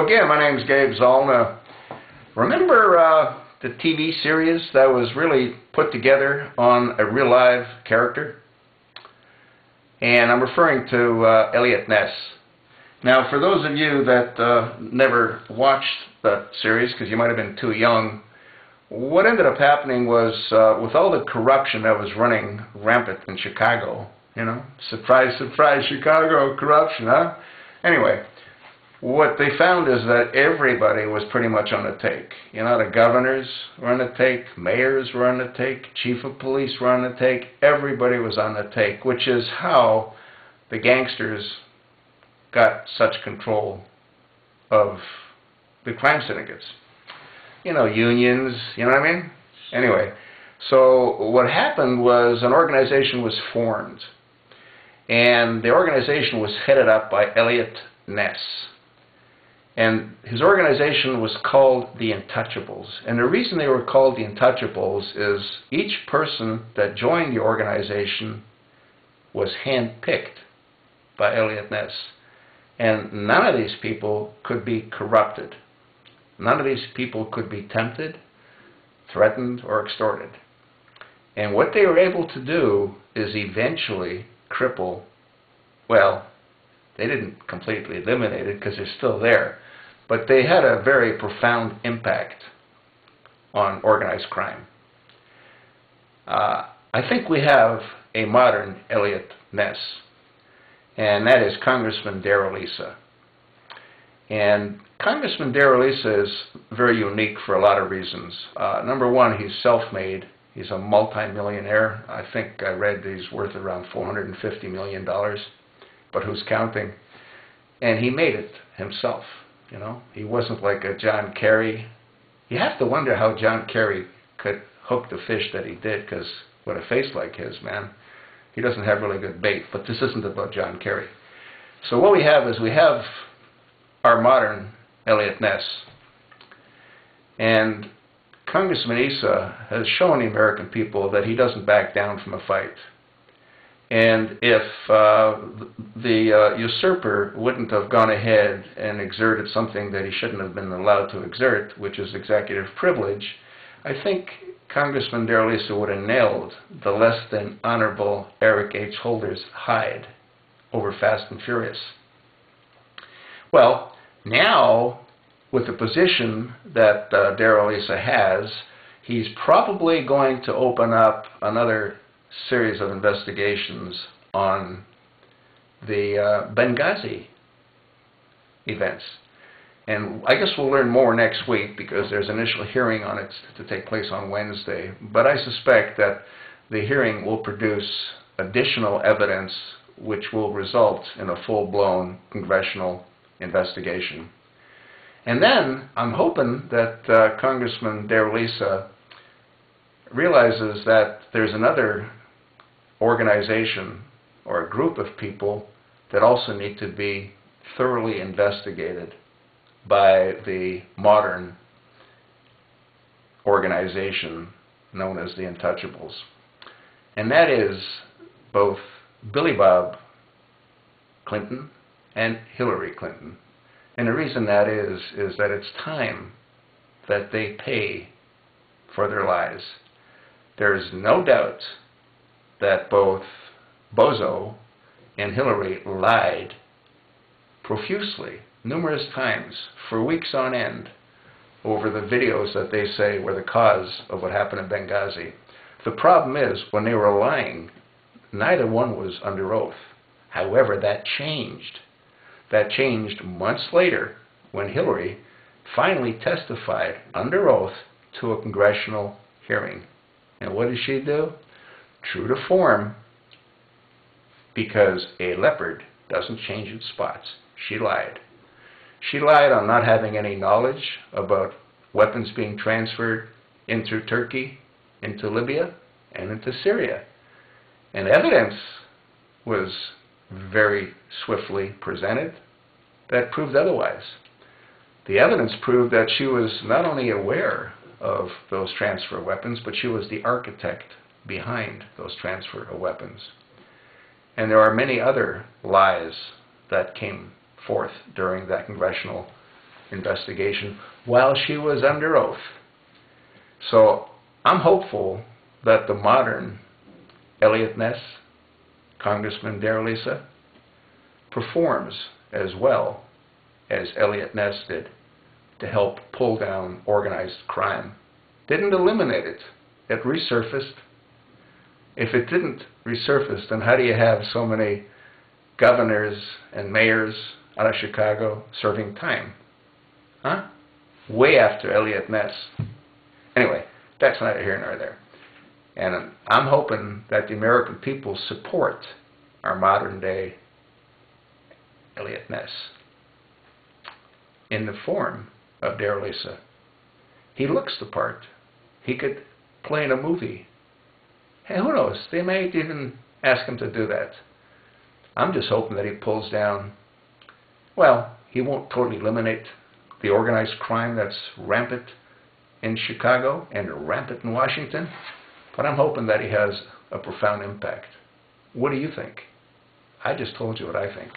Again, my name is Gabe Zollner. Remember the TV series that was really put together on a real live character? And I'm referring to Eliot Ness. Now, for those of you that never watched that series, because you might have been too young, what ended up happening was, with all the corruption that was running rampant in Chicago, you know, surprise, surprise, Chicago, corruption, huh? Anyway, what they found is that everybody was pretty much on the take. You know, the governors were on the take, mayors were on the take, chief of police were on the take, everybody was on the take, which is how the gangsters got such control of the crime syndicates. You know, unions, you know what I mean? Anyway, so what happened was an organization was formed, and the organization was headed up by Eliot Ness. And his organization was called the Untouchables. And the reason they were called the Untouchables is each person that joined the organization was handpicked by Eliot Ness. And none of these people could be corrupted. None of these people could be tempted, threatened, or extorted. And what they were able to do is eventually cripple, well, they didn't completely eliminate it because they're still there, but they had a very profound impact on organized crime. I think we have a modern Eliot Ness, and that is Congressman Darrell Issa. And Congressman Darrell Issa is very unique for a lot of reasons. Number one, he's self-made. He's a multi-millionaire. I think I read he's worth around $450 million, but who's counting? And he made it himself. You know, he wasn't like a John Kerry. You have to wonder how John Kerry could hook the fish that he did, because with a face like his, man, he doesn't have really good bait. But this isn't about John Kerry. So what we have is we have our modern Eliot Ness. And Congressman Issa has shown the American people that he doesn't back down from a fight. And if the usurper wouldn't have gone ahead and exerted something that he shouldn't have been allowed to exert, which is executive privilege, I think Congressman Darrell Issa would have nailed the less than honorable Eric H. Holder's hide over Fast and Furious. Well, now, with the position that Darrell Issa has, he's probably going to open up another series of investigations on the Benghazi events. And I guess we'll learn more next week, because there's an initial hearing on it to take place on Wednesday. But I suspect that the hearing will produce additional evidence which will result in a full-blown congressional investigation. And then I'm hoping that Congressman Darrell Issa realizes that there's another organization or a group of people that also need to be thoroughly investigated by the modern organization known as the Untouchables. And that is both Billy Bob Clinton and Hillary Clinton. And the reason that is that it's time that they pay for their lies. There's no doubt that both Bozo and Hillary lied profusely, numerous times, for weeks on end, over the videos that they say were the cause of what happened in Benghazi. The problem is, when they were lying, neither one was under oath. However, that changed. That changed months later when Hillary finally testified under oath to a congressional hearing. And what did she do? True to form, because a leopard doesn't change its spots. She lied. She lied on not having any knowledge about weapons being transferred into Turkey, into Libya, and into Syria. And evidence was very swiftly presented that proved otherwise. The evidence proved that she was not only aware of those transfer of weapons, but she was the architect behind those transfer of weapons. And there are many other lies that came forth during that congressional investigation while she was under oath. So I'm hopeful that the modern Eliot Ness, Congressman Darrell Issa, performs as well as Eliot Ness did to help pull down organized crime. Didn't eliminate it. It resurfaced. If it didn't resurface, then how do you have so many governors and mayors out of Chicago serving time? Huh? Way after Eliot Ness. Anyway, that's neither here nor there. And I'm hoping that the American people support our modern day Eliot Ness in the form of Darrell Issa. He looks the part. He could play in a movie. Hey, who knows? They might even ask him to do that. I'm just hoping that he pulls down, well, he won't totally eliminate the organized crime that's rampant in Chicago and rampant in Washington, but I'm hoping that he has a profound impact. What do you think? I just told you what I think.